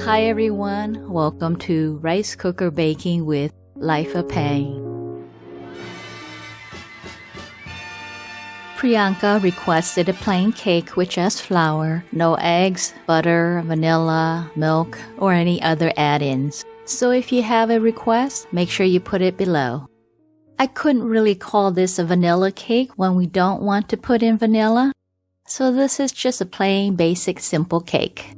Hi everyone, welcome to Rice Cooker Baking with Life of Pang. Priyanka requested a plain cake with just flour, no eggs, butter, vanilla, milk, or any other add-ins. So if you have a request, make sure you put it below. I couldn't really call this a vanilla cake when we don't want to put in vanilla, so this is just a plain, basic, simple cake.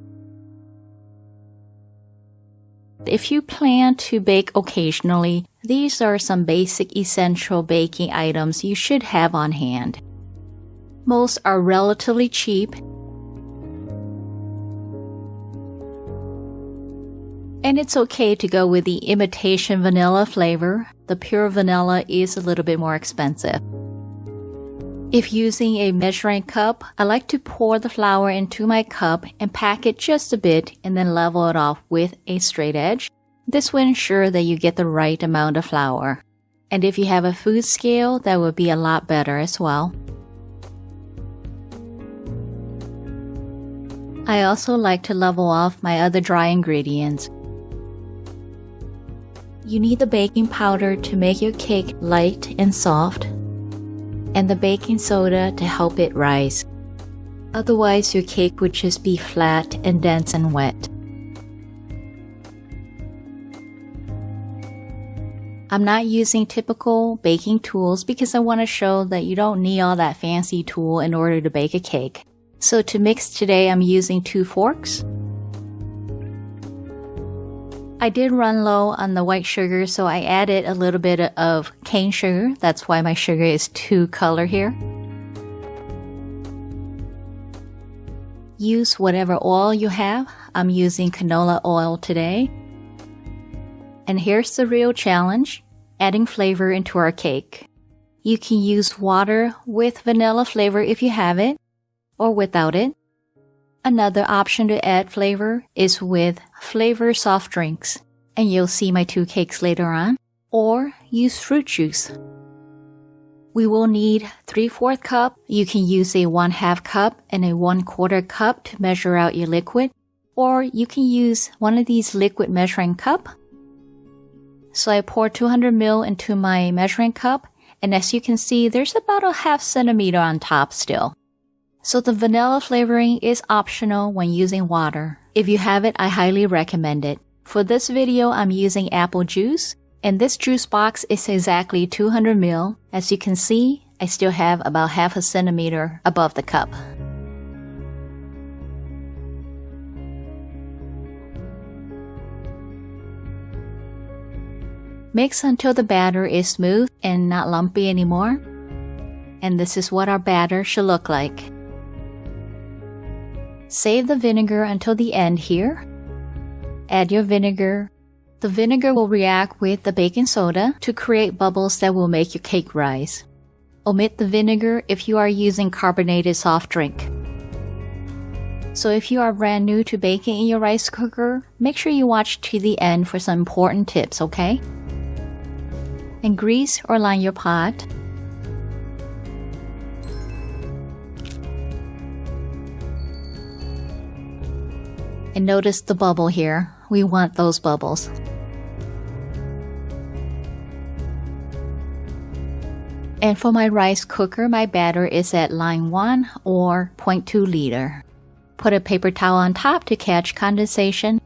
If you plan to bake occasionally, these are some basic essential baking items you should have on hand. Most are relatively cheap, and it's okay to go with the imitation vanilla flavor. The pure vanilla is a little bit more expensive. If using a measuring cup, I like to pour the flour into my cup and pack it just a bit and then level it off with a straight edge. This will ensure that you get the right amount of flour. And if you have a food scale, that would be a lot better as well. I also like to level off my other dry ingredients. You need the baking powder to make your cake light and soft, and the baking soda to help it rise. Otherwise, your cake would just be flat and dense and wet. I'm not using typical baking tools because I want to show that you don't need all that fancy tool in order to bake a cake. So to mix today, I'm using 2 forks. I did run low on the white sugar, so I added a little bit of cane sugar. That's why my sugar is 2 color here. Use whatever oil you have. I'm using canola oil today. And here's the real challenge, adding flavor into our cake. You can use water with vanilla flavor if you have it, or without it. Another option to add flavor is with flavor soft drinks, and you'll see my 2 cakes later on, or use fruit juice. We will need 3/4 cup. You can use a 1/2 cup and a 1/4 cup to measure out your liquid, or you can use one of these liquid measuring cup. So I pour 200 ml into my measuring cup, and as you can see, there's about a 1/2 centimeter on top still. So the vanilla flavoring is optional when using water. If you have it, I highly recommend it. For this video, I'm using apple juice, and this juice box is exactly 200 ml. As you can see, I still have about 1/2 centimeter above the cup. Mix until the batter is smooth and not lumpy anymore. And this is what our batter should look like. Save the vinegar until the end here. Add your vinegar. The vinegar will react with the baking soda to create bubbles that will make your cake rise. Omit the vinegar if you are using carbonated soft drink. So if you are brand new to baking in your rice cooker, make sure you watch to the end for some important tips, okay? And grease or line your pot. And notice the bubble here. We want those bubbles. And for my rice cooker, my batter is at line 1 or 0.2 liter. Put a paper towel on top to catch condensation.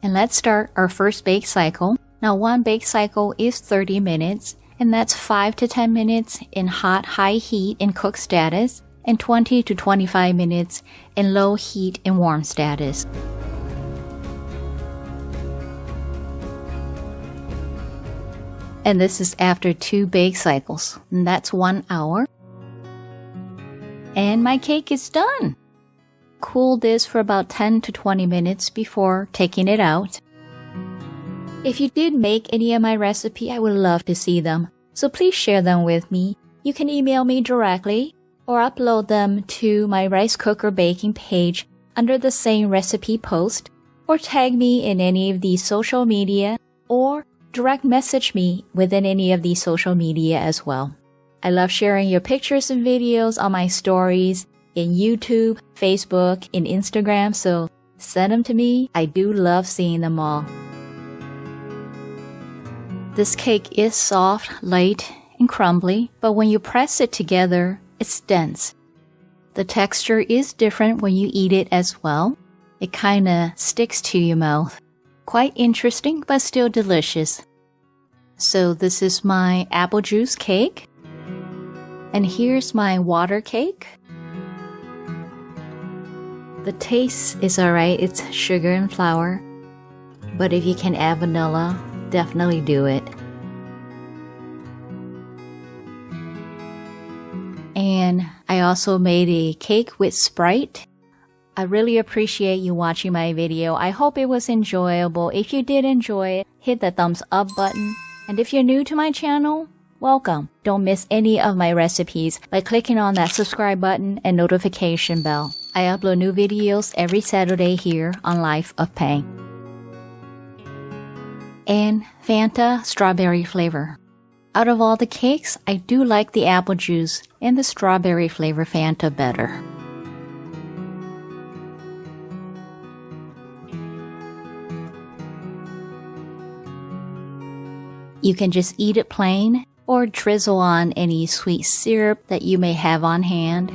And let's start our first bake cycle. Now 1 bake cycle is 30 minutes, and that's 5 to 10 minutes in hot, high heat in cook status, and 20 to 25 minutes in low heat in warm status. And this is after 2 bake cycles, and that's 1 hour. And my cake is done. Cool this for about 10 to 20 minutes before taking it out. If you did make any of my recipe, I would love to see them. So please share them with me. You can email me directly or upload them to my rice cooker baking page under the same recipe post, or tag me in any of these social media, or direct message me within any of these social media as well. I love sharing your pictures and videos on my stories in YouTube, Facebook, and Instagram, so Send them to me. I do love seeing them all. This cake is soft, light, and crumbly, but when you press it together, it's dense. The texture is different when you eat it as well. It kinda sticks to your mouth. Quite interesting, but still delicious. So this is my apple juice cake. And here's my water cake. The taste is alright, it's sugar and flour. But if you can add vanilla, definitely do it. And I also made a cake with Sprite. I really appreciate you watching my video. I hope it was enjoyable. If you did enjoy it, hit the thumbs up button. And if you're new to my channel, welcome. Don't miss any of my recipes by clicking on that subscribe button and notification bell. I upload new videos every Saturday here on Life of Pang. And Fanta strawberry flavor. Out of all the cakes, I do like the apple juice and the strawberry flavor Fanta better. You can just eat it plain or drizzle on any sweet syrup that you may have on hand.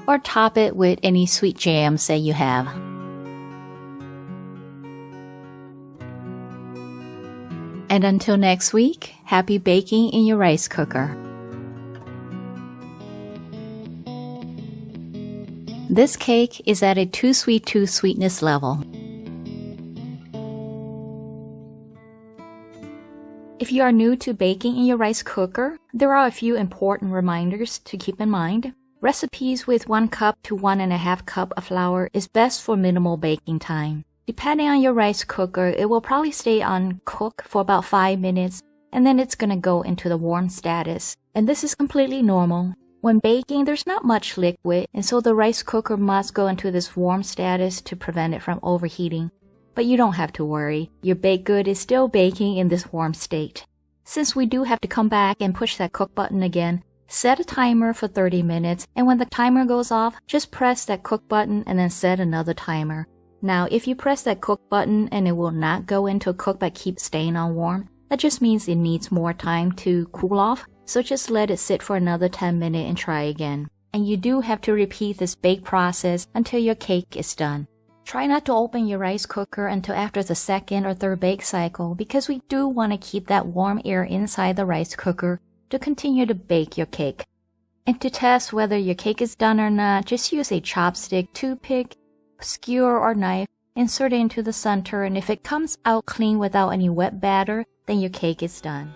Or top it with any sweet jams that you have. And until next week, happy baking in your rice cooker. This cake is at a too sweet to sweetness level. If you are new to baking in your rice cooker, there are a few important reminders to keep in mind. Recipes with 1 cup to 1.5 cup of flour is best for minimal baking time. Depending on your rice cooker, it will probably stay on cook for about 5 minutes, and then it's gonna go into the warm status. And this is completely normal. When baking, there's not much liquid, and so the rice cooker must go into this warm status to prevent it from overheating. But you don't have to worry. Your baked good is still baking in this warm state. Since we do have to come back and push that cook button again, set a timer for 30 minutes, and when the timer goes off, just press that cook button and then set another timer. Now, if you press that cook button and it will not go into a cook but keep staying on warm, that just means it needs more time to cool off, so just let it sit for another 10 minutes and try again. And you do have to repeat this bake process until your cake is done. Try not to open your rice cooker until after the 2nd or 3rd bake cycle because we do want to keep that warm air inside the rice cooker to continue to bake your cake. And to test whether your cake is done or not, just use a chopstick, toothpick, skewer or knife, insert it into the center, and if it comes out clean without any wet batter, then your cake is done.